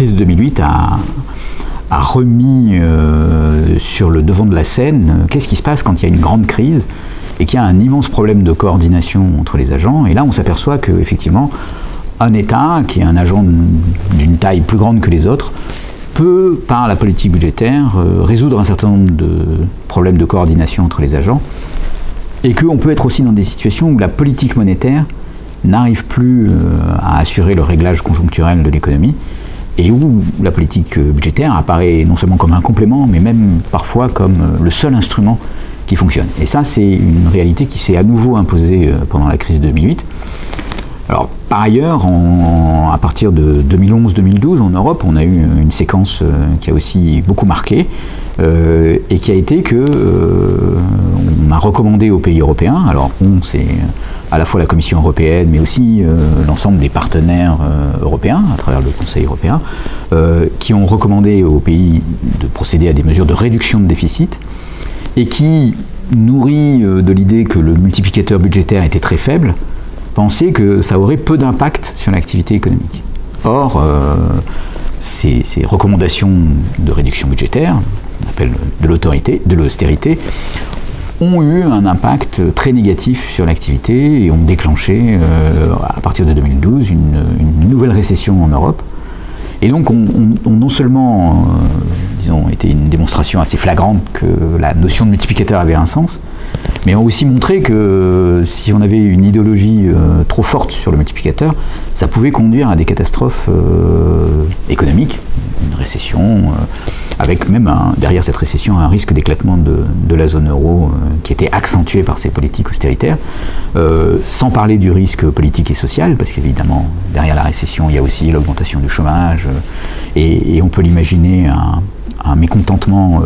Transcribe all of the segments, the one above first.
crise de 2008 a remis sur le devant de la scène qu'est-ce qui se passe quand il y a une grande crise et qu'il y a un immense problème de coordination entre les agents. Et là, on s'aperçoit qu'effectivement, un État, qui est un agent d'une taille plus grande que les autres, peut, par la politique budgétaire, résoudre un certain nombre de problèmes de coordination entre les agents, et qu'on peut être aussi dans des situations où la politique monétaire n'arrive plus à assurer le réglage conjoncturel de l'économie, et où la politique budgétaire apparaît non seulement comme un complément, mais même parfois comme le seul instrument qui fonctionne. Et ça, c'est une réalité qui s'est à nouveau imposée pendant la crise de 2008. Alors, par ailleurs, à partir de 2011-2012, en Europe, on a eu une séquence qui a aussi beaucoup marqué, et qui a été que on a recommandé aux pays européens, alors c'est à la fois la Commission européenne, mais aussi l'ensemble des partenaires européens, à travers le Conseil européen, qui ont recommandé aux pays de procéder à des mesures de réduction de déficit, et qui, nourris de l'idée que le multiplicateur budgétaire était très faible, pensaient que ça aurait peu d'impact sur l'activité économique. Or, ces recommandations de réduction budgétaire, on appelle de l'austérité, ont eu un impact très négatif sur l'activité et ont déclenché, à partir de 2012, une nouvelle récession en Europe. Et donc, on non seulement, disons, été une démonstration assez flagrante que la notion de multiplicateur avait un sens, mais ont aussi montré que si on avait une idéologie trop forte sur le multiplicateur, ça pouvait conduire à des catastrophes économiques, une récession, avec même derrière cette récession un risque d'éclatement de la zone euro qui était accentué par ces politiques austéritaires, sans parler du risque politique et social, parce qu'évidemment, derrière la récession, il y a aussi l'augmentation du chômage, et on peut l'imaginer un mécontentement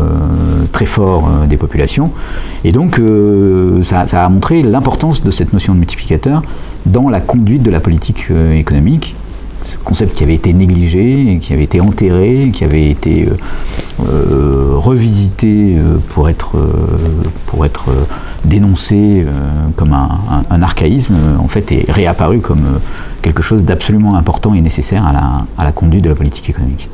très fort des populations. Et donc, ça a montré l'importance de cette notion de multiplicateur dans la conduite de la politique économique. Ce concept qui avait été négligé, qui avait été enterré, qui avait été revisité pour être dénoncé comme un archaïsme, en fait est réapparu comme quelque chose d'absolument important et nécessaire à la conduite de la politique économique.